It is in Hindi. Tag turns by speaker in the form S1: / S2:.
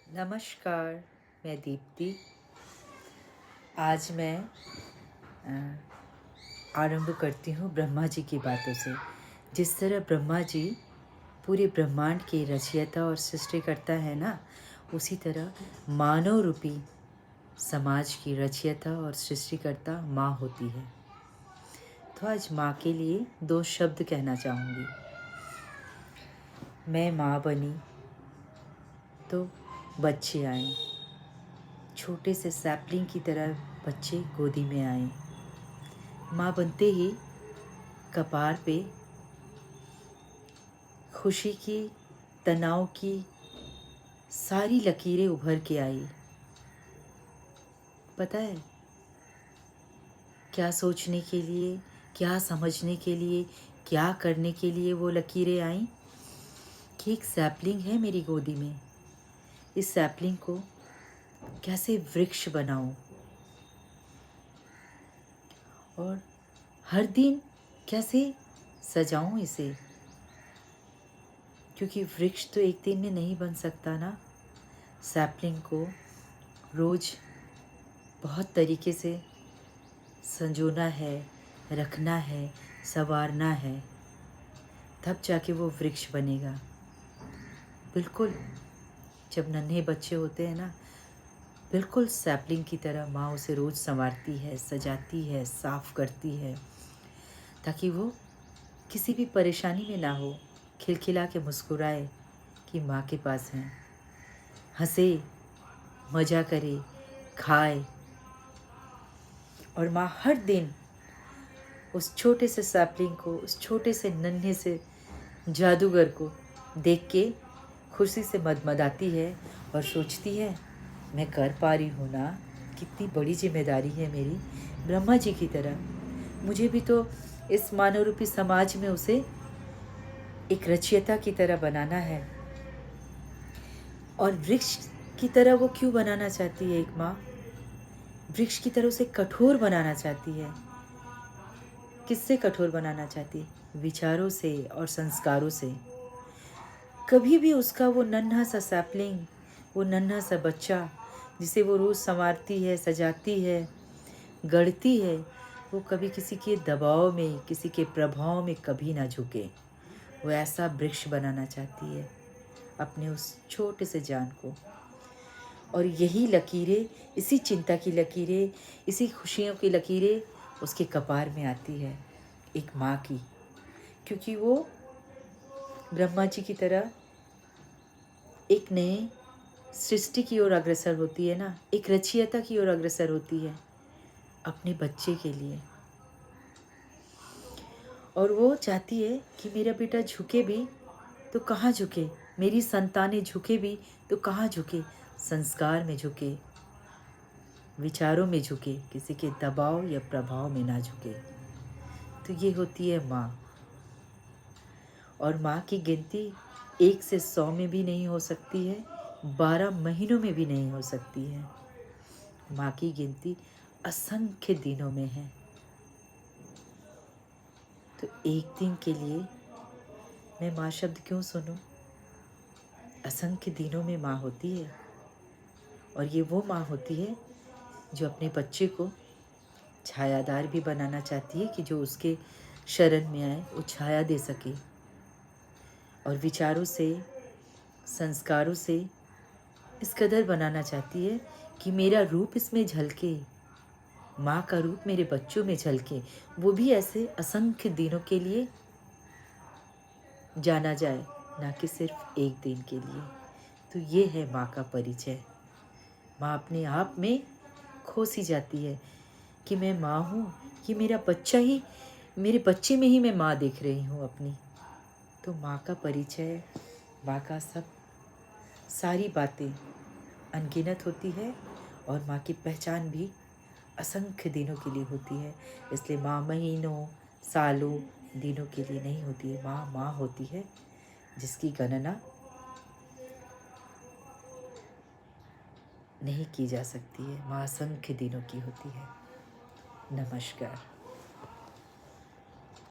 S1: नमस्कार, मैं दीप्ति। आज मैं आरंभ करती हूँ ब्रह्मा जी की बातों से। जिस तरह ब्रह्मा जी पूरे ब्रह्मांड के रचयिता और सृष्टिकर्ता है ना, उसी तरह मानव रूपी समाज की रचयिता और सृष्टिकर्ता माँ होती है। तो आज माँ के लिए 2 शब्द कहना चाहूँगी। मैं माँ बनी तो बच्चे आए, छोटे से सैपलिंग की तरह बच्चे गोदी में आए। माँ बनते ही कपार पे खुशी की, तनाव की सारी लकीरें उभर के आई। पता है क्या सोचने के लिए, क्या समझने के लिए, क्या करने के लिए वो लकीरें आईं? कि एक सैपलिंग है मेरी गोदी में, इस सैपलिंग को कैसे वृक्ष बनाऊं और हर दिन कैसे सजाऊं इसे, क्योंकि वृक्ष तो एक दिन में नहीं बन सकता ना। सैपलिंग को रोज बहुत तरीके से संजोना है, रखना है, संवारना है, तब जाके वो वृक्ष बनेगा। बिल्कुल जब नन्हे बच्चे होते हैं ना, बिल्कुल सैपलिंग की तरह माँ उसे रोज़ संवारती है, सजाती है, साफ करती है, ताकि वो किसी भी परेशानी में ना हो, खिलखिला के मुस्कुराए कि माँ के पास हैं, हंसे, मज़ा करे, खाए। और माँ हर दिन उस छोटे से सैपलिंग को, उस छोटे से नन्हे से जादूगर को देख के खुशी से मदमदाती है और सोचती है, मैं कर पा रही हूँ ना, कितनी बड़ी जिम्मेदारी है मेरी। ब्रह्मा जी की तरह मुझे भी तो इस मानव रूपी समाज में उसे एक रचयिता की तरह बनाना है। और वृक्ष की तरह वो क्यों बनाना चाहती है एक माँ? वृक्ष की तरह उसे कठोर बनाना चाहती है। किससे कठोर बनाना चाहती है? विचारों से और संस्कारों से। कभी भी उसका वो नन्हा सा सैपलिंग, वो नन्हा सा बच्चा जिसे वो रोज़ संवारती है, सजाती है, गढ़ती है, वो कभी किसी के दबाव में, किसी के प्रभाव में कभी ना झुके। वो ऐसा वृक्ष बनाना चाहती है अपने उस छोटे से जान को। और यही लकीरें, इसी चिंता की लकीरें, इसी खुशियों की लकीरें उसके कपार में आती है एक माँ की, क्योंकि वो ब्रह्मा जी की तरह एक नए सृष्टि की ओर अग्रसर होती है ना, एक रचयिता की ओर अग्रसर होती है अपने बच्चे के लिए। और वो चाहती है कि मेरा बेटा झुके भी तो कहाँ झुके, मेरी संतानें झुके भी तो कहाँ झुके, संस्कार में झुके, विचारों में झुके, किसी के दबाव या प्रभाव में ना झुके। तो ये होती है माँ। और माँ की गिनती 1 से 100 में भी नहीं हो सकती है, 12 महीनों में भी नहीं हो सकती है। माँ की गिनती असंख्य दिनों में है। तो एक दिन के लिए मैं माँ शब्द क्यों सुनूं? असंख्य दिनों में माँ होती है। और ये वो माँ होती है जो अपने बच्चे को छायादार भी बनाना चाहती है, कि जो उसके शरण में आए वो छाया दे सके। और विचारों से, संस्कारों से इस कदर बनाना चाहती है कि मेरा रूप इसमें झलके, माँ का रूप मेरे बच्चों में झलके, वो भी ऐसे असंख्य दिनों के लिए जाना जाए, ना कि सिर्फ एक दिन के लिए। तो ये है माँ का परिचय। माँ अपने आप में खो सी जाती है कि मैं माँ हूँ, ये मेरा बच्चा ही, मेरे बच्चे में ही मैं माँ देख रही हूँ अपनी। तो माँ का परिचय, माँ का सब सारी बातें अनगिनत होती है। और माँ की पहचान भी असंख्य दिनों के लिए होती है। इसलिए माँ महीनों, सालों, दिनों के लिए नहीं होती है। माँ माँ होती है जिसकी गणना नहीं की जा सकती है। माँ असंख्य दिनों की होती है। नमस्कार।